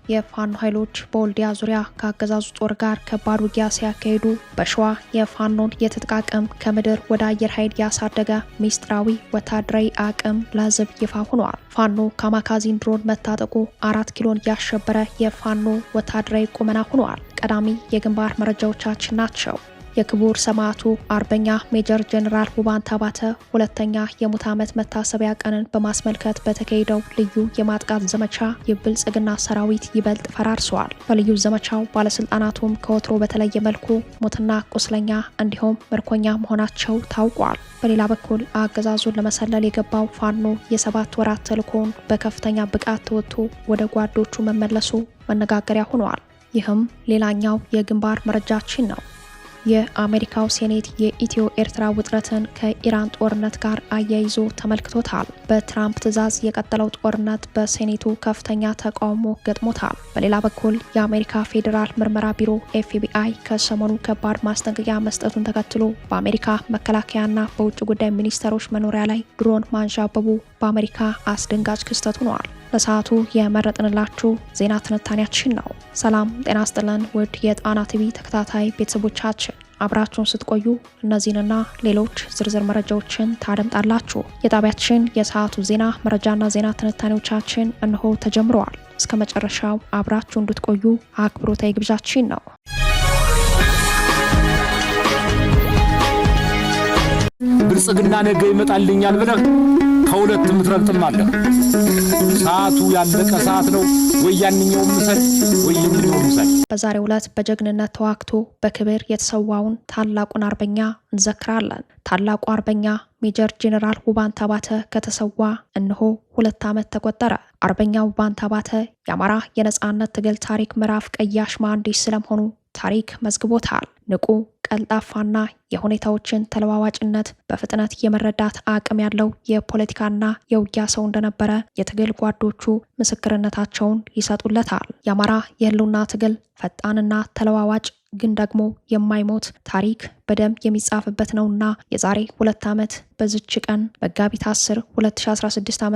የፋኖ ኃይሎች በወልዲያ ዙሪያ ከአገዛዙ ጦር ጋር ከባድ ውጊያ ሲያካሂዱ በሸዋ የፋኖን የትጥቅ አቅም ከምድር ወደ አየር ኃይል ያሳደገ ሚስጥራዊ ወታደራዊ አቅም ለህዝብ ይፋ ሆኗል። ፋኖ ካማካዚን ድሮን መታጠቁ 4 ኪሎን ያሸበረ የፋኖ ወታደራዊ ቁመና ሆኗል። ቀዳሚ የግንባር መረጃዎቻችን ናቸው። የክቡር ሰማዕቱ አርበኛ ሜጀር ጀነራል ውባንተ አባተ ሁለተኛ የሙት ዓመት መታሰቢያ ቀንን በማስመልከት በተካሄደው ልዩ የማጥቃት ዘመቻ የብልጽግና ሰራዊት ይበልጥ ፈራርሰዋል። በልዩ ዘመቻው ባለስልጣናቱም ከወትሮ በተለየ መልኩ ሙትና ቁስለኛ እንዲሁም ምርኮኛ መሆናቸው ታውቋል። በሌላ በኩል አገዛዙን ለመሰለል የገባው ፋኖ የ7 ወራት ተልዕኮውን በከፍተኛ ብቃት ተወጥቶ ወደ ጓዶቹ መመለሱ መነጋገሪያ ሆኗል። ይህም ሌላኛው የግንባር መረጃችን ነው። የአሜሪካው ሴኔት የኢትዮ ኤርትራ ውጥረትን ከኢራን ጦርነት ጋር አያይዞ ተመልክቶታል። በትራምፕ ትዕዛዝ የቀጠለው ጦርነት በሴኔቱ ከፍተኛ ተቃውሞ ገጥሞታል። በሌላ በኩል የአሜሪካ ፌዴራል ምርመራ ቢሮ ኤፍቢአይ ከሰሞኑ ከባድ ማስጠንቀቂያ መስጠቱን ተከትሎ በአሜሪካ መከላከያና በውጭ ጉዳይ ሚኒስተሮች መኖሪያ ላይ ድሮን ማንዣበቡ በአሜሪካ አስደንጋጭ ክስተት ሆኗል። ለሰዓቱ የመረጥንላችሁ ዜና ትንታኔያችን ነው። ሰላም ጤና ይስጥልን ውድ የጣና ቲቪ ተከታታይ ቤተሰቦቻችን፣ አብራችሁን ስትቆዩ እነዚህንና ሌሎች ዝርዝር መረጃዎችን ታደምጣላችሁ። የጣቢያችን የሰዓቱ ዜና መረጃና ዜና ትንታኔዎቻችን እነሆ ተጀምረዋል። እስከ መጨረሻው አብራችሁ እንድትቆዩ አክብሮታዊ ግብዣችን ነው። ብልጽግና ነገ ይመጣልኛል ብለህ ከሁለት ምትረግጥም አለ። ሰዓቱ ያለቀ ሰዓት ነው። ወይ ያንኛው ምሰል ወይ ይንኛው ምሰል። በዛሬው ዕለት በጀግንነት ተዋግቶ በክብር የተሰዋውን ታላቁን አርበኛ እንዘክራለን። ታላቁ አርበኛ ሜጀር ጄኔራል ውባንተ አባተ ከተሰዋ እነሆ 2 ዓመት ተቆጠረ። አርበኛ ውባንተ አባተ የአማራ የነጻነት ትግል ታሪክ ምዕራፍ ቀያሽ መሐንዲስ ስለመሆኑ ታሪክ መዝግቦታል። ንቁ፣ ቀልጣፋና የሁኔታዎችን ተለዋዋጭነት በፍጥነት የመረዳት አቅም ያለው የፖለቲካና የውጊያ ሰው እንደነበረ የትግል ጓዶቹ ምስክርነታቸውን ይሰጡለታል። የአማራ የህልውና ትግል ፈጣንና ተለዋዋጭ ግን ደግሞ የማይሞት ታሪክ በደም የሚጻፍበት ነውና የዛሬ 2 ዓመት በዝች ቀን መጋቢት 10 2016 ዓ.ም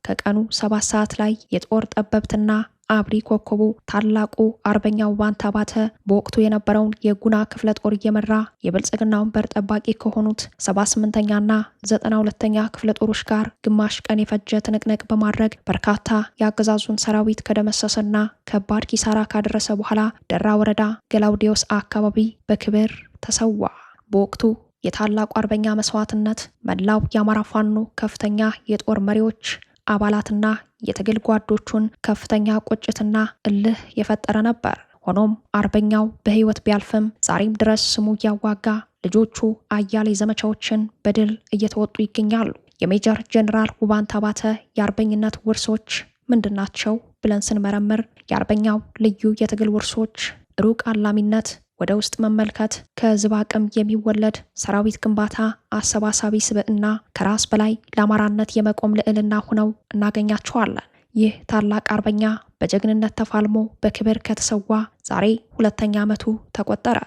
ከቀኑ 7 ሰዓት ላይ የጦር ጠበብትና አብሪ ኮከቡ ታላቁ አርበኛ ውባንተ አባተ በወቅቱ የነበረውን የጉና ክፍለ ጦር እየመራ የብልጽግናውን በር ጠባቂ ከሆኑት 78ኛና 92ኛ ክፍለ ጦሮች ጋር ግማሽ ቀን የፈጀ ትንቅንቅ በማድረግ በርካታ የአገዛዙን ሰራዊት ከደመሰሰና ከባድ ኪሳራ ካደረሰ በኋላ ደራ ወረዳ ገላውዲዮስ አካባቢ በክብር ተሰዋ። በወቅቱ የታላቁ አርበኛ መስዋዕትነት መላው የአማራ ፋኖ ከፍተኛ የጦር መሪዎች አባላትና የትግል ጓዶቹን ከፍተኛ ቁጭትና እልህ የፈጠረ ነበር። ሆኖም አርበኛው በህይወት ቢያልፍም ዛሬም ድረስ ስሙ እያዋጋ ልጆቹ አያሌ ዘመቻዎችን በድል እየተወጡ ይገኛሉ። የሜጀር ጄኔራል ውባንተ አባተ የአርበኝነት ውርሶች ምንድናቸው ብለን ስንመረምር የአርበኛው ልዩ የትግል ውርሶች ሩቅ አላሚነት፣ ወደ ውስጥ መመልከት፣ ከህዝብ አቅም የሚወለድ ሰራዊት ግንባታ፣ አሰባሳቢ ስብዕና፣ ከራስ በላይ ለአማራነት የመቆም ልዕልና ሆነው እናገኛቸዋለን። ይህ ታላቅ አርበኛ በጀግንነት ተፋልሞ በክብር ከተሰዋ ዛሬ 2ኛ ዓመቱ ተቆጠረ።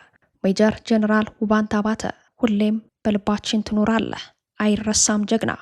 ሜጀር ጄኔራል ውባንተ አባተ ሁሌም በልባችን ትኖራለህ፣ አይረሳም ጀግና።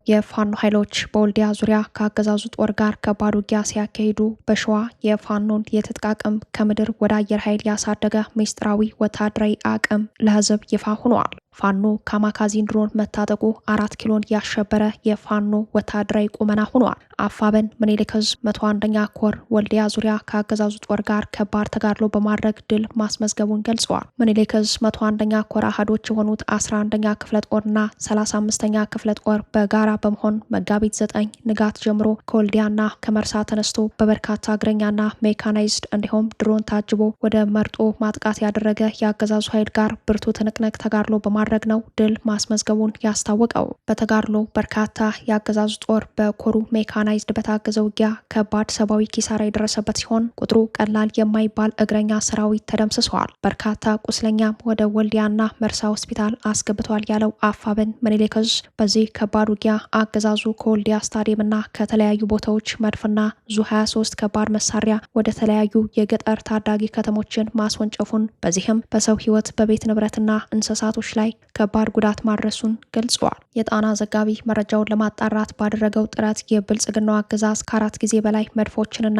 የፋኖ ኃይሎች በወልዲያ ዙሪያ ከአገዛዙ ጦር ጋር ከባድ ውጊያ ሲያካሂዱ በሸዋ የፋኖን የትጥቅ አቅም ከምድር ወደ አየር ኃይል ያሳደገ ሚስጥራዊ ወታደራዊ አቅም ለህዝብ ይፋ ሆኗል። ፋኖ ካማካዚን ድሮን መታጠቁ 4 ኪሎን ያሸበረ የፋኖ ወታደራዊ ቁመና ሆኗል። አፋበን ምኒልክ ዕዝ 101ኛ ኮር ወልዲያ ዙሪያ ከአገዛዙ ጦር ጋር ከባድ ተጋድሎ በማድረግ ድል ማስመዝገቡን ገልጸዋል። ምኒልክ ዕዝ 101ኛ ኮር አህዶች የሆኑት 11ኛ ክፍለ ጦርና 35ኛ ክፍለ ጦር በጋራ በመሆን መጋቢት 9 ንጋት ጀምሮ ከወልዲያና ከመርሳ ተነስቶ በበርካታ እግረኛና ሜካናይዝድ እንዲሁም ድሮን ታጅቦ ወደ መርጦ ማጥቃት ያደረገ የአገዛዙ ኃይል ጋር ብርቱ ትንቅንቅ ተጋድሎ በማድረግ ነው ድል ማስመዝገቡን ያስታወቀው። በተጋድሎ በርካታ የአገዛዙ ጦር በኮሩ ሜካናይዝድ በታገዘ ውጊያ ከባድ ሰብአዊ ኪሳራ የደረሰበት ሲሆን ቁጥሩ ቀላል የማይባል እግረኛ ሰራዊት ተደምስሰዋል። በርካታ ቁስለኛም ወደ ወልዲያና መርሳ ሆስፒታል አስገብቷል ያለው አፋበን ምኒልክ ዕዝ በዚህ ከባድ ውጊያ አገዛዙ ከወልዲያ ስታዲየምና ከተለያዩ ቦታዎች መድፍና ዙ23 ከባድ መሳሪያ ወደ ተለያዩ የገጠር ታዳጊ ከተሞችን ማስወንጨፉን፣ በዚህም በሰው ህይወት በቤት ንብረትና እንስሳቶች ላይ ከባድ ጉዳት ማድረሱን ገልጿል። የጣና ዘጋቢ መረጃውን ለማጣራት ባደረገው ጥረት የብልጽግናው አገዛዝ ከ4 ጊዜ በላይ መድፎችንና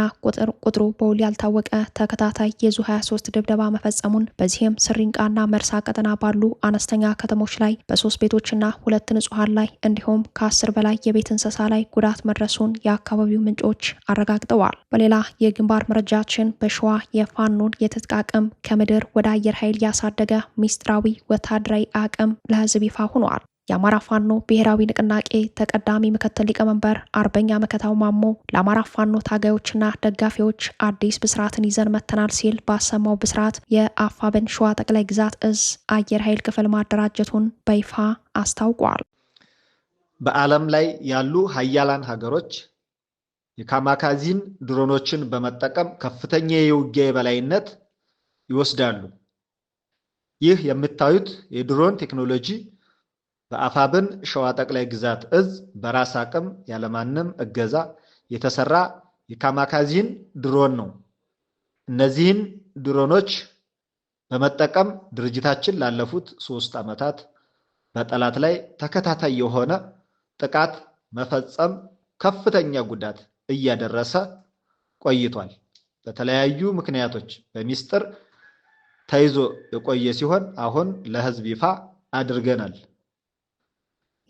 ቁጥሩ በውል ያልታወቀ ተከታታይ የዙ 23 ድብደባ መፈጸሙን በዚህም ስሪንቃና መርሳ ቀጠና ባሉ አነስተኛ ከተሞች ላይ በ3 ቤቶችና 2 ንጹሃን ላይ እንዲሁም ከ10 በላይ የቤት እንስሳ ላይ ጉዳት መድረሱን የአካባቢው ምንጮች አረጋግጠዋል። በሌላ የግንባር መረጃችን በሸዋ የፋኖን የትጥቅ አቅም ከምድር ወደ አየር ኃይል ያሳደገ ሚስጥራዊ ወታደራዊ አቅም ለህዝብ ይፋ ሆኗል። የአማራ ፋኖ ብሔራዊ ንቅናቄ ተቀዳሚ ምክትል ሊቀመንበር አርበኛ መከታው ማሞ ለአማራ ፋኖ ታጋዮችና ደጋፊዎች አዲስ ብስራትን ይዘን መተናል ሲል ባሰማው ብስራት የአፋብን ሸዋ ጠቅላይ ግዛት እዝ አየር ኃይል ክፍል ማደራጀቱን በይፋ አስታውቋል። በዓለም ላይ ያሉ ሀያላን ሀገሮች የካማካዚን ድሮኖችን በመጠቀም ከፍተኛ የውጊያ የበላይነት ይወስዳሉ። ይህ የምታዩት የድሮን ቴክኖሎጂ በአፋብን ሸዋ ጠቅላይ ግዛት እዝ በራስ አቅም ያለማንም እገዛ የተሰራ የካማካዚን ድሮን ነው። እነዚህን ድሮኖች በመጠቀም ድርጅታችን ላለፉት 3 ዓመታት በጠላት ላይ ተከታታይ የሆነ ጥቃት መፈጸም ከፍተኛ ጉዳት እያደረሰ ቆይቷል። በተለያዩ ምክንያቶች በሚስጥር ተይዞ የቆየ ሲሆን አሁን ለህዝብ ይፋ አድርገናል።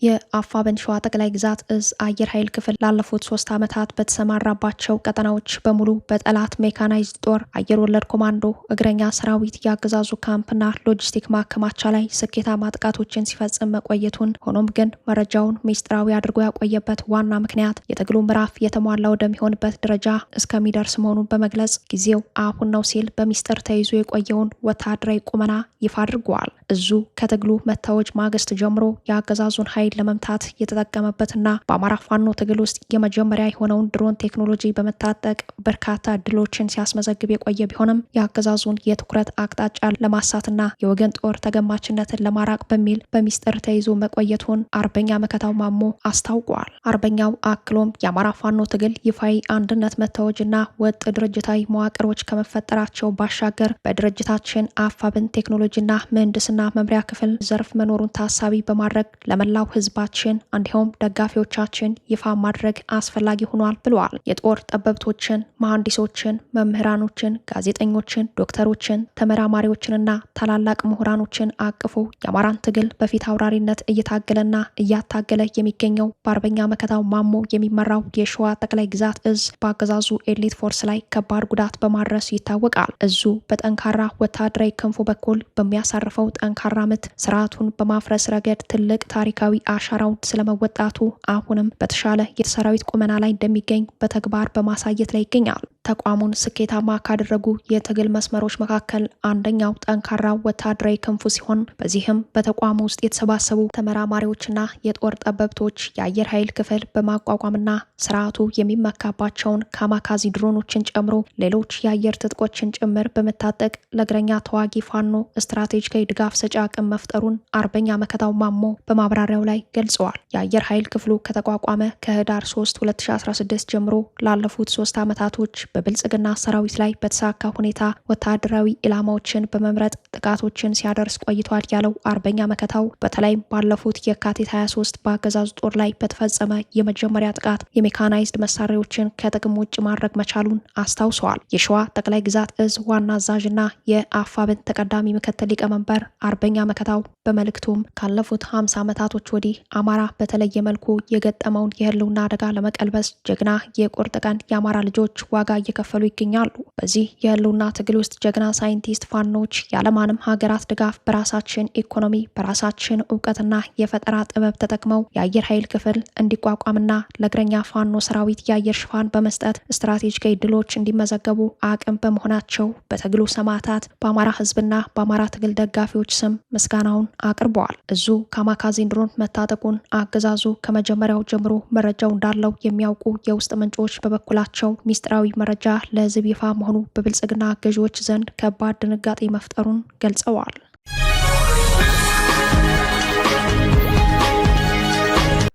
የአፋብን ሸዋ ጠቅላይ ግዛት እዝ አየር ኃይል ክፍል ላለፉት 3 ዓመታት በተሰማራባቸው ቀጠናዎች በሙሉ በጠላት ሜካናይዝድ ጦር፣ አየር ወለድ ኮማንዶ፣ እግረኛ ሰራዊት ያገዛዙ ካምፕና ሎጂስቲክ ማከማቻ ላይ ስኬታማ ጥቃቶችን ሲፈጽም መቆየቱን፣ ሆኖም ግን መረጃውን ሚስጥራዊ አድርጎ ያቆየበት ዋና ምክንያት የትግሉ ምዕራፍ የተሟላ ወደሚሆንበት ደረጃ እስከሚደርስ መሆኑን በመግለጽ ጊዜው አሁን ነው ሲል በሚስጥር ተይዞ የቆየውን ወታደራዊ ቁመና ይፋ አድርጓል። እዙ ከትግሉ መታወጅ ማግስት ጀምሮ የአገዛዙን ኃይል ለመምታት የተጠቀመበትና በአማራ ፋኖ ትግል ውስጥ የመጀመሪያ የሆነውን ድሮን ቴክኖሎጂ በመታጠቅ በርካታ ድሎችን ሲያስመዘግብ የቆየ ቢሆንም የአገዛዙን የትኩረት አቅጣጫ ለማሳትና የወገን ጦር ተገማችነትን ለማራቅ በሚል በሚስጥር ተይዞ መቆየቱን አርበኛ መከታው ማሞ አስታውቋል። አርበኛው አክሎም የአማራ ፋኖ ትግል ይፋዊ አንድነት መታወጅና ወጥ ድርጅታዊ መዋቅሮች ከመፈጠራቸው ባሻገር በድርጅታችን አፋብን ቴክኖሎጂና ምህንድስና መምሪያ ክፍል ዘርፍ መኖሩን ታሳቢ በማድረግ ለመላው ህዝባችን እንዲሁም ደጋፊዎቻችን ይፋ ማድረግ አስፈላጊ ሆኗል ብለዋል። የጦር ጠበብቶችን፣ መሐንዲሶችን፣ መምህራኖችን፣ ጋዜጠኞችን፣ ዶክተሮችን፣ ተመራማሪዎችንና ታላላቅ ምሁራኖችን አቅፎ የአማራን ትግል በፊት አውራሪነት እየታገለና እያታገለ የሚገኘው በአርበኛ መከታው ማሞ የሚመራው የሸዋ ጠቅላይ ግዛት እዝ በአገዛዙ ኤሊት ፎርስ ላይ ከባድ ጉዳት በማድረስ ይታወቃል። እዙ በጠንካራ ወታደራዊ ክንፉ በኩል በሚያሳርፈው ጠንካራ ምት ስርዓቱን በማፍረስ ረገድ ትልቅ ታሪካዊ አሻራውን ስለመወጣቱ አሁንም በተሻለ የሰራዊት ቁመና ላይ እንደሚገኝ በተግባር በማሳየት ላይ ይገኛል። ተቋሙን ስኬታማ ካደረጉ የትግል መስመሮች መካከል አንደኛው ጠንካራ ወታደራዊ ክንፉ ሲሆን በዚህም በተቋሙ ውስጥ የተሰባሰቡ ተመራማሪዎችና የጦር ጠበብቶች የአየር ኃይል ክፍል በማቋቋምና ስርዓቱ የሚመካባቸውን ካማካዚ ድሮኖችን ጨምሮ ሌሎች የአየር ትጥቆችን ጭምር በመታጠቅ ለእግረኛ ተዋጊ ፋኖ ስትራቴጂካዊ ድጋፍ ሰጪ አቅም መፍጠሩን አርበኛ መከታው ማሞ በማብራሪያው ላይ ገልጸዋል። የአየር ኃይል ክፍሉ ከተቋቋመ ከህዳር 3 2016 ጀምሮ ላለፉት 3 ዓመታቶች በብልጽግና ሰራዊት ላይ በተሳካ ሁኔታ ወታደራዊ ኢላማዎችን በመምረጥ ጥቃቶችን ሲያደርስ ቆይቷል ያለው አርበኛ መከታው በተለይም ባለፉት የካቲት 23 በአገዛዙ ጦር ላይ በተፈጸመ የመጀመሪያ ጥቃት የሜካናይዝድ መሳሪያዎችን ከጥቅም ውጭ ማድረግ መቻሉን አስታውሰዋል። የሸዋ ጠቅላይ ግዛት እዝ ዋና አዛዥና የአፋብን ተቀዳሚ ምክትል ሊቀመንበር አርበኛ መከታው በመልእክቱም ካለፉት 50 ዓመታቶች ወዲህ አማራ በተለየ መልኩ የገጠመውን የህልውና አደጋ ለመቀልበስ ጀግና የቁርጥ ቀን የአማራ ልጆች ዋጋ እየከፈሉ ይገኛሉ። በዚህ የህልውና ትግል ውስጥ ጀግና ሳይንቲስት ፋኖች ያለማንም ሀገራት ድጋፍ በራሳችን ኢኮኖሚ በራሳችን እውቀትና የፈጠራ ጥበብ ተጠቅመው የአየር ኃይል ክፍል እንዲቋቋምና ለእግረኛ ፋኖ ሰራዊት የአየር ሽፋን በመስጠት ስትራቴጂካዊ ድሎች እንዲመዘገቡ አቅም በመሆናቸው በትግሉ ሰማዕታት በአማራ ህዝብና በአማራ ትግል ደጋፊዎች ስም ምስጋናውን አቅርበዋል። እዙ ካማካዚን ድሮን መታጠቁን አገዛዙ ከመጀመሪያው ጀምሮ መረጃው እንዳለው የሚያውቁ የውስጥ ምንጮች በበኩላቸው ሚስጥራዊ መረጃ ለህዝብ ይፋ መሆኑ በብልጽግና ገዢዎች ዘንድ ከባድ ድንጋጤ መፍጠሩን ገልጸዋል።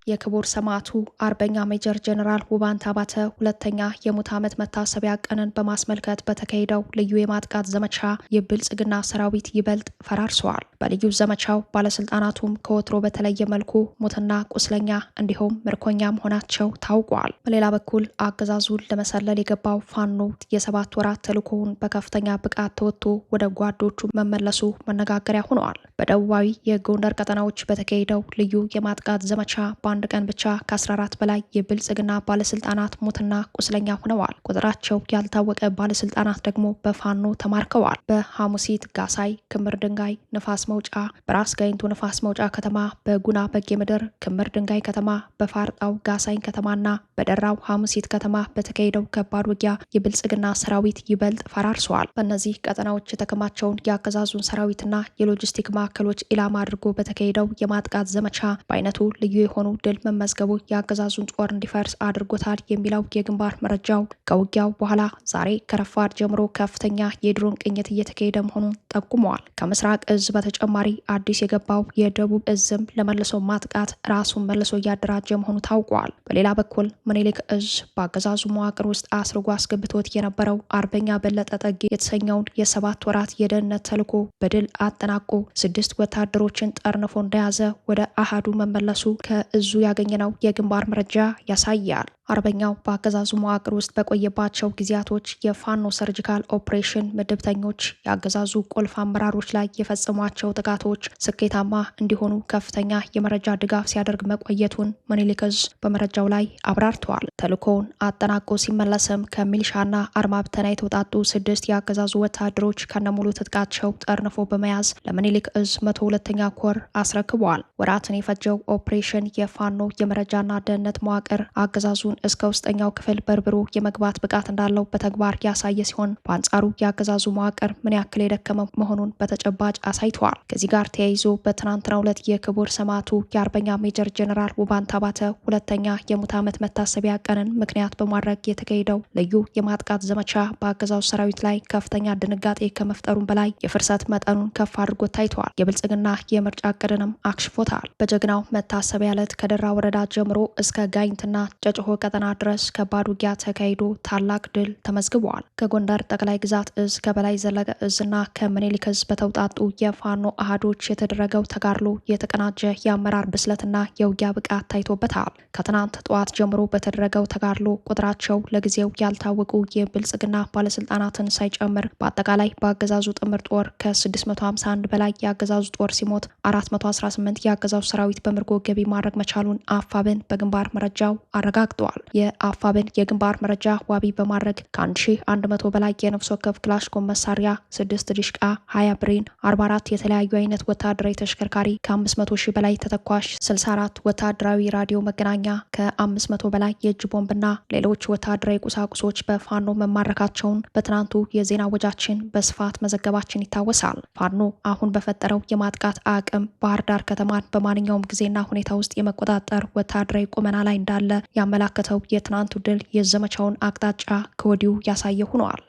የክቡር ሰማዕቱ አርበኛ ሜጀር ጀነራል ውባንተ አባተ ሁለተኛ የሙት ዓመት መታሰቢያ ቀንን በማስመልከት በተካሄደው ልዩ የማጥቃት ዘመቻ የብልጽግና ሰራዊት ይበልጥ ፈራርሰዋል። በልዩ ዘመቻው ባለስልጣናቱም ከወትሮ በተለየ መልኩ ሙትና ቁስለኛ እንዲሁም ምርኮኛ መሆናቸው ታውቋል። በሌላ በኩል አገዛዙን ለመሰለል የገባው ፋኖ የ7 ወራት ተልዕኮውን በከፍተኛ ብቃት ተወጥቶ ወደ ጓዶቹ መመለሱ መነጋገሪያ ሆነዋል። በደቡባዊ የጎንደር ቀጠናዎች በተካሄደው ልዩ የማጥቃት ዘመቻ በአንድ ቀን ብቻ ከ14 በላይ የብልጽግና ባለስልጣናት ሙትና ቁስለኛ ሆነዋል። ቁጥራቸው ያልታወቀ ባለስልጣናት ደግሞ በፋኖ ተማርከዋል። በሐሙሲት ጋሳይ፣ ክምር ድንጋይ፣ ንፋስ መውጫ፣ በራስ ጋይንቱ ንፋስ መውጫ ከተማ፣ በጉና በጌ ምድር ክምር ድንጋይ ከተማ፣ በፋርጣው ጋሳይን ከተማና በደራው ሐሙሲት ከተማ በተካሄደው ከባድ ውጊያ የብልጽግና ሰራዊት ይበልጥ ፈራርሰዋል። በእነዚህ ቀጠናዎች የተከማቸውን የአገዛዙን ሰራዊትና የሎጂስቲክ ማዕከሎች ኢላማ አድርጎ በተካሄደው የማጥቃት ዘመቻ በአይነቱ ልዩ የሆኑ ድል መመዝገቡ የአገዛዙን ጦር እንዲፈርስ አድርጎታል የሚለው የግንባር መረጃው ከውጊያው በኋላ ዛሬ ከረፋድ ጀምሮ ከፍተኛ የድሮን ቅኝት እየተካሄደ መሆኑን ጠቁመዋል። ከምስራቅ እዝ በተጨማሪ አዲስ የገባው የደቡብ እዝም ለመልሶ ማጥቃት ራሱን መልሶ እያደራጀ መሆኑ ታውቋል። በሌላ በኩል ምኒልክ እዝ በአገዛዙ መዋቅር ውስጥ አስርጎ አስገብቶት የነበረው አርበኛ በለጠ ጠጌ የተሰኘውን የ7 ወራት የደህንነት ተልዕኮ በድል አጠናቆ 6 ወታደሮችን ጠርንፎ እንደያዘ ወደ አሃዱ መመለሱ ከእዙ ያገኘነው የግንባር መረጃ ያሳያል። አርበኛው በአገዛዙ መዋቅር ውስጥ በቆየባቸው ጊዜያቶች የፋኖ ሰርጂካል ኦፕሬሽን ምድብተኞች የአገዛዙ ቁልፍ አመራሮች ላይ የፈጸሟቸው ጥቃቶች ስኬታማ እንዲሆኑ ከፍተኛ የመረጃ ድጋፍ ሲያደርግ መቆየቱን ምኒልክ እዝ በመረጃው ላይ አብራርተዋል። ተልዕኮውን አጠናቆ ሲመለስም ከሚሊሻና አድማ ብተና የተውጣጡ 6 የአገዛዙ ወታደሮች ከነሙሉ ትጥቃቸው ጠርንፎ በመያዝ ለምኒልክ እዝ 102ኛ ኮር አስረክበዋል። ወራትን የፈጀው ኦፕሬሽን የፋኖ የመረጃና ደህንነት መዋቅር አገዛዙን እስከ ውስጠኛው ክፍል በርብሮ የመግባት ብቃት እንዳለው በተግባር ያሳየ ሲሆን በአንጻሩ የአገዛዙ መዋቅር ምን ያክል የደከመ መሆኑን በተጨባጭ አሳይተዋል። ከዚህ ጋር ተያይዞ በትናንትናው ዕለት የክቡር ሰማዕቱ የአርበኛ ሜጀር ጀነራል ውባንተ አባተ ሁለተኛ የሙት ዓመት መታሰቢያ ቀንን ምክንያት በማድረግ የተካሄደው ልዩ የማጥቃት ዘመቻ በአገዛዙ ሰራዊት ላይ ከፍተኛ ድንጋጤ ከመፍጠሩም በላይ የፍርሰት መጠኑን ከፍ አድርጎ ታይተዋል። የብልጽግና የምርጫ እቅድንም አክሽፎታል። በጀግናው መታሰቢያ ዕለት ከደራ ወረዳ ጀምሮ እስከ ጋይንትና ጨጭሆ ቀጠና ድረስ ከባድ ውጊያ ተካሂዶ ታላቅ ድል ተመዝግቧል። ከጎንደር ጠቅላይ ግዛት እዝ ከበላይ ዘለቀ እዝና ከምኒልክ እዝ በተውጣጡ የፋኖ አሃዶች የተደረገው ተጋድሎ የተቀናጀ የአመራር ብስለትና የውጊያ ብቃት ታይቶበታል። ከትናንት ጠዋት ጀምሮ በተደረገው ተጋድሎ ቁጥራቸው ለጊዜው ያልታወቁ የብልጽግና ባለስልጣናትን ሳይጨምር በአጠቃላይ በአገዛዙ ጥምር ጦር ከ651 በላይ የአገዛዙ ጦር ሲሞት 418 የአገዛዙ ሰራዊት በምርኮ ገቢ ማድረግ መቻሉን አፋብን በግንባር መረጃው አረጋግጧል። የአፋብን የግንባር መረጃ ዋቢ በማድረግ ከ1100 በላይ የነፍስ ወከፍ ክላሽንኮቭ መሳሪያ፣ 6 ዲሽቃ፣ 20 ብሬን፣ 44 የተለያዩ አይነት ወታደራዊ ተሽከርካሪ፣ ከ500 ሺህ በላይ ተተኳሽ፣ 64 ወታደራዊ ራዲዮ መገናኛ፣ ከ500 በላይ የእጅ ቦምብና ሌሎች ወታደራዊ ቁሳቁሶች በፋኖ መማረካቸውን በትናንቱ የዜና ወጃችን በስፋት መዘገባችን ይታወሳል። ፋኖ አሁን በፈጠረው የማጥቃት አቅም ባህር ዳር ከተማን በማንኛውም ጊዜና ሁኔታ ውስጥ የመቆጣጠር ወታደራዊ ቁመና ላይ እንዳለ ያመላከተው የትናንቱ ድል የዘመቻውን አቅጣጫ ከወዲሁ ያሳየ ሆኗል።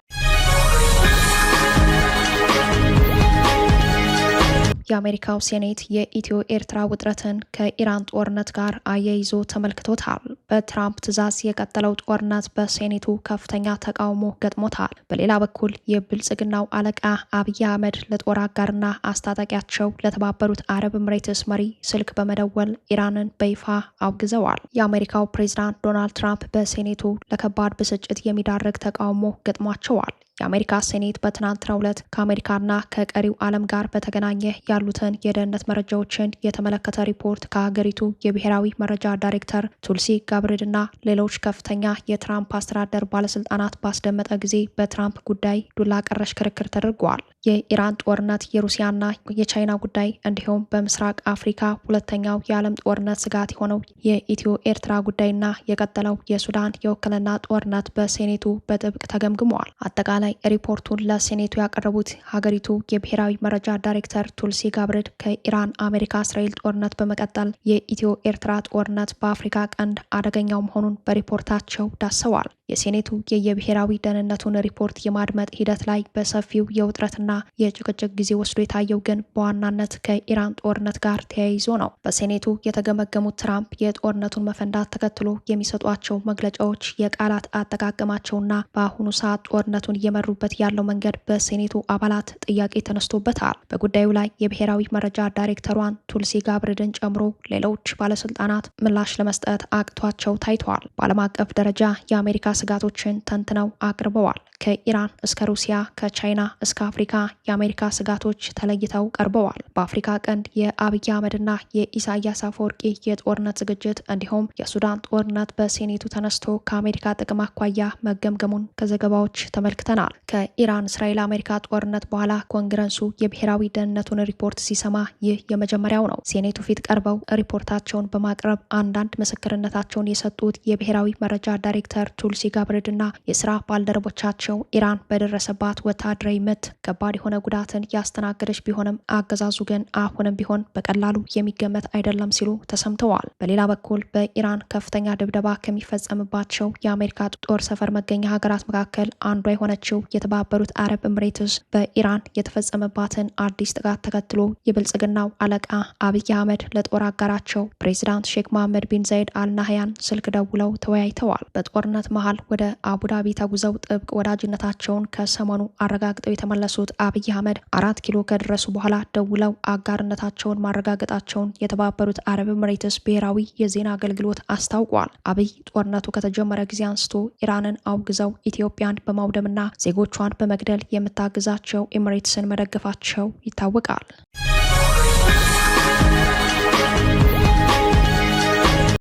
የአሜሪካው ሴኔት የኢትዮ ኤርትራ ውጥረትን ከኢራን ጦርነት ጋር አያይዞ ተመልክቶታል። በትራምፕ ትዕዛዝ የቀጠለው ጦርነት በሴኔቱ ከፍተኛ ተቃውሞ ገጥሞታል። በሌላ በኩል የብልጽግናው አለቃ አብይ አህመድ ለጦር አጋርና አስታጣቂያቸው ለተባበሩት አረብ ኤምሬትስ መሪ ስልክ በመደወል ኢራንን በይፋ አውግዘዋል። የአሜሪካው ፕሬዝዳንት ዶናልድ ትራምፕ በሴኔቱ ለከባድ ብስጭት የሚዳርግ ተቃውሞ ገጥሟቸዋል። የአሜሪካ ሴኔት በትናንትናው ዕለት ከአሜሪካና ከቀሪው ዓለም ጋር በተገናኘ ያሉትን የደህንነት መረጃዎችን የተመለከተ ሪፖርት ከሀገሪቱ የብሔራዊ መረጃ ዳይሬክተር ቱልሲ ጋብርድና ሌሎች ከፍተኛ የትራምፕ አስተዳደር ባለስልጣናት ባስደመጠ ጊዜ በትራምፕ ጉዳይ ዱላ ቀረሽ ክርክር ተደርጓል። የኢራን ጦርነት፣ የሩሲያና የቻይና ጉዳይ እንዲሁም በምስራቅ አፍሪካ ሁለተኛው የዓለም ጦርነት ስጋት የሆነው የኢትዮ ኤርትራ ጉዳይና የቀጠለው የሱዳን የውክልና ጦርነት በሴኔቱ በጥብቅ ተገምግመዋል። አጠቃላይ ሪፖርቱን ለሴኔቱ ያቀረቡት ሀገሪቱ የብሔራዊ መረጃ ዳይሬክተር ቱልሲ ጋብርድ ከኢራን አሜሪካ እስራኤል ጦርነት በመቀጠል የኢትዮ ኤርትራ ጦርነት በአፍሪካ ቀንድ አደገኛው መሆኑን በሪፖርታቸው ዳሰዋል። የሴኔቱ የብሔራዊ ደህንነቱን ሪፖርት የማድመጥ ሂደት ላይ በሰፊው የውጥረትና የጭቅጭቅ ጊዜ ወስዶ የታየው ግን በዋናነት ከኢራን ጦርነት ጋር ተያይዞ ነው። በሴኔቱ የተገመገሙት ትራምፕ የጦርነቱን መፈንዳት ተከትሎ የሚሰጧቸው መግለጫዎች፣ የቃላት አጠቃቀማቸውና በአሁኑ ሰዓት ጦርነቱን እየመሩበት ያለው መንገድ በሴኔቱ አባላት ጥያቄ ተነስቶበታል። በጉዳዩ ላይ የብሔራዊ መረጃ ዳይሬክተሯን ቱልሲ ጋብርድን ጨምሮ ሌሎች ባለስልጣናት ምላሽ ለመስጠት አቅቷቸው ታይተዋል። በዓለም አቀፍ ደረጃ የአሜሪካ ስጋቶችን ተንትነው አቅርበዋል። ከኢራን እስከ ሩሲያ፣ ከቻይና እስከ አፍሪካ የአሜሪካ ስጋቶች ተለይተው ቀርበዋል። በአፍሪካ ቀንድ የአብይ አህመድና የኢሳያስ አፈወርቂ የጦርነት ዝግጅት እንዲሁም የሱዳን ጦርነት በሴኔቱ ተነስቶ ከአሜሪካ ጥቅም አኳያ መገምገሙን ከዘገባዎች ተመልክተናል። ከኢራን እስራኤል አሜሪካ ጦርነት በኋላ ኮንግረሱ የብሔራዊ ደህንነቱን ሪፖርት ሲሰማ ይህ የመጀመሪያው ነው። ሴኔቱ ፊት ቀርበው ሪፖርታቸውን በማቅረብ አንዳንድ ምስክርነታቸውን የሰጡት የብሔራዊ መረጃ ዳይሬክተር ቱልሲ ጋብርድና የስራ ባልደረቦቻቸው ኢራን በደረሰባት ወታደራዊ ምት ከባድ የሆነ ጉዳትን ያስተናገደች ቢሆንም አገዛዙ ግን አሁንም ቢሆን በቀላሉ የሚገመት አይደለም ሲሉ ተሰምተዋል። በሌላ በኩል በኢራን ከፍተኛ ድብደባ ከሚፈጸምባቸው የአሜሪካ ጦር ሰፈር መገኛ ሀገራት መካከል አንዷ የሆነችው የተባበሩት አረብ ኤምሬትስ በኢራን የተፈጸመባትን አዲስ ጥቃት ተከትሎ የብልጽግናው አለቃ አብይ አህመድ ለጦር አጋራቸው ፕሬዚዳንት ሼክ መሐመድ ቢን ዛይድ አልናህያን ስልክ ደውለው ተወያይተዋል። በጦርነት መሃል ወደ አቡዳቢ ተጉዘው ጥብቅ ወዳጅነታቸውን ከሰሞኑ አረጋግጠው የተመለሱት አብይ አህመድ 4 ኪሎ ከደረሱ በኋላ ደውለው አጋርነታቸውን ማረጋገጣቸውን የተባበሩት አረብ ኤምሬትስ ብሔራዊ የዜና አገልግሎት አስታውቋል። አብይ ጦርነቱ ከተጀመረ ጊዜ አንስቶ ኢራንን አውግዘው ኢትዮጵያን በማውደምና ዜጎቿን በመግደል የምታግዛቸው ኤምሬትስን መደገፋቸው ይታወቃል።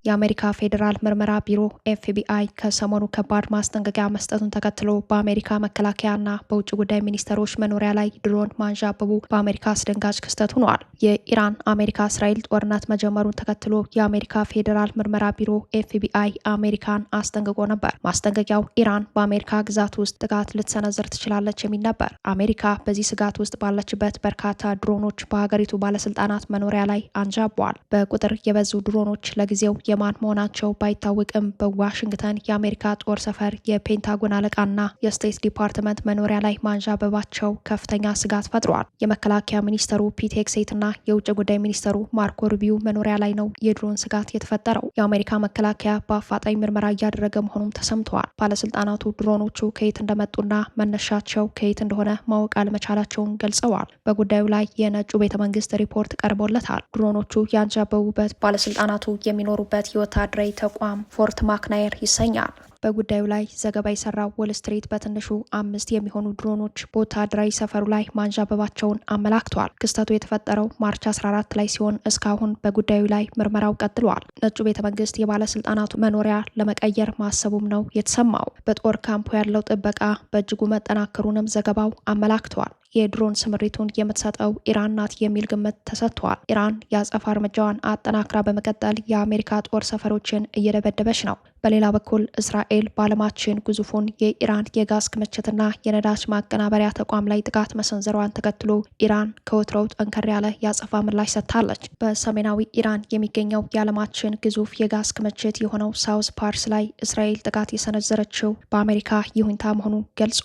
የአሜሪካ ፌዴራል ምርመራ ቢሮ ኤፍቢአይ ከሰሞኑ ከባድ ማስጠንቀቂያ መስጠቱን ተከትሎ በአሜሪካ መከላከያና በውጭ ጉዳይ ሚኒስተሮች መኖሪያ ላይ ድሮን ማንዣበቡ በአሜሪካ አስደንጋጭ ክስተት ሆኗል። የኢራን አሜሪካ እስራኤል ጦርነት መጀመሩን ተከትሎ የአሜሪካ ፌዴራል ምርመራ ቢሮ ኤፍቢአይ አሜሪካን አስጠንቅቆ ነበር። ማስጠንቀቂያው ኢራን በአሜሪካ ግዛት ውስጥ ጥቃት ልትሰነዝር ትችላለች የሚል ነበር። አሜሪካ በዚህ ስጋት ውስጥ ባለችበት በርካታ ድሮኖች በሀገሪቱ ባለስልጣናት መኖሪያ ላይ አንዣበዋል። በቁጥር የበዙ ድሮኖች ለጊዜው የማን መሆናቸው ባይታወቅም በዋሽንግተን የአሜሪካ ጦር ሰፈር የፔንታጎን አለቃና የስቴት ዲፓርትመንት መኖሪያ ላይ ማንዣበባቸው ከፍተኛ ስጋት ፈጥሯል። የመከላከያ ሚኒስተሩ ፒት ሄግሴትና የውጭ ጉዳይ ሚኒስተሩ ማርኮ ሩቢዮ መኖሪያ ላይ ነው የድሮን ስጋት የተፈጠረው። የአሜሪካ መከላከያ በአፋጣኝ ምርመራ እያደረገ መሆኑም ተሰምተዋል። ባለስልጣናቱ ድሮኖቹ ከየት እንደመጡና መነሻቸው ከየት እንደሆነ ማወቅ አለመቻላቸውን ገልጸዋል። በጉዳዩ ላይ የነጩ ቤተመንግስት ሪፖርት ቀርቦለታል። ድሮኖቹ ያንዣበቡበት ባለስልጣናቱ የሚኖሩበት የወታደራዊ ተቋም ፎርት ማክናየር ይሰኛል። በጉዳዩ ላይ ዘገባ የሰራው ዎል ስትሪት በትንሹ 5 የሚሆኑ ድሮኖች በወታደራዊ ሰፈሩ ላይ ማንዣበባቸውን አመላክቷል። ክስተቱ የተፈጠረው ማርች 14 ላይ ሲሆን እስካሁን በጉዳዩ ላይ ምርመራው ቀጥሏል። ነጩ ቤተመንግስት የባለስልጣናቱ መኖሪያ ለመቀየር ማሰቡም ነው የተሰማው። በጦር ካምፑ ያለው ጥበቃ በእጅጉ መጠናከሩንም ዘገባው አመላክቷል። የድሮን ስምሪቱን የምትሰጠው ኢራን ናት የሚል ግምት ተሰጥቷል። ኢራን የአጸፋ እርምጃዋን አጠናክራ በመቀጠል የአሜሪካ ጦር ሰፈሮችን እየደበደበች ነው። በሌላ በኩል እስራኤል በዓለማችን ግዙፉን የኢራን የጋዝ ክምችትና የነዳጅ ማቀናበሪያ ተቋም ላይ ጥቃት መሰንዘሯን ተከትሎ ኢራን ከወትሮው ጠንከር ያለ የአጸፋ ምላሽ ሰጥታለች። በሰሜናዊ ኢራን የሚገኘው የዓለማችን ግዙፍ የጋዝ ክምችት የሆነው ሳውዝ ፓርስ ላይ እስራኤል ጥቃት የሰነዘረችው በአሜሪካ ይሁንታ መሆኑ ገልጿል።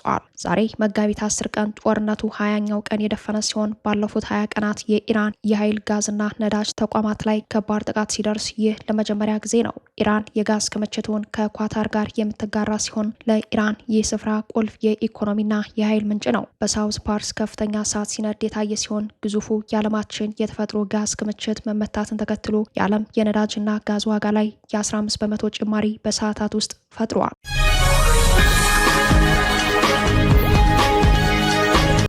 ዛሬ መጋቢት 10 ቀን ጦርነቱ 20ኛው ቀን የደፈነ ሲሆን ባለፉት 20 ቀናት የኢራን የኃይል ጋዝና ነዳጅ ተቋማት ላይ ከባድ ጥቃት ሲደርስ ይህ ለመጀመሪያ ጊዜ ነው። ኢራን የጋዝ ክምችቱን ከኳታር ጋር የምትጋራ ሲሆን ለኢራን ይህ ስፍራ ቁልፍ የኢኮኖሚና የኃይል ምንጭ ነው። በሳውዝ ፓርስ ከፍተኛ እሳት ሲነድ የታየ ሲሆን ግዙፉ የዓለማችን የተፈጥሮ ጋዝ ክምችት መመታትን ተከትሎ የዓለም የነዳጅና ጋዝ ዋጋ ላይ የ15 በመቶ ጭማሪ በሰዓታት ውስጥ ፈጥሯል።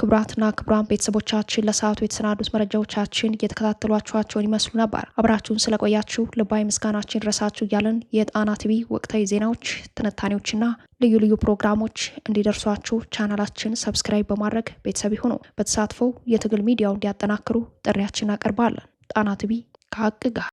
ክቡራትና ክቡራን ቤተሰቦቻችን ለሰዓቱ የተሰናዱት መረጃዎቻችን እየተከታተሏችኋቸውን ይመስሉ ነበር። አብራችሁን ስለቆያችሁ ልባዊ ምስጋናችን ይድረሳችሁ እያለን የጣና ቲቪ ወቅታዊ ዜናዎች፣ ትንታኔዎችና ልዩ ልዩ ፕሮግራሞች እንዲደርሷችሁ ቻናላችን ሰብስክራይብ በማድረግ ቤተሰብ ይሁኑ። በተሳትፎ የትግል ሚዲያው እንዲያጠናክሩ ጥሪያችን አቀርባለን። ጣና ቲቪ ከሀቅ ጋር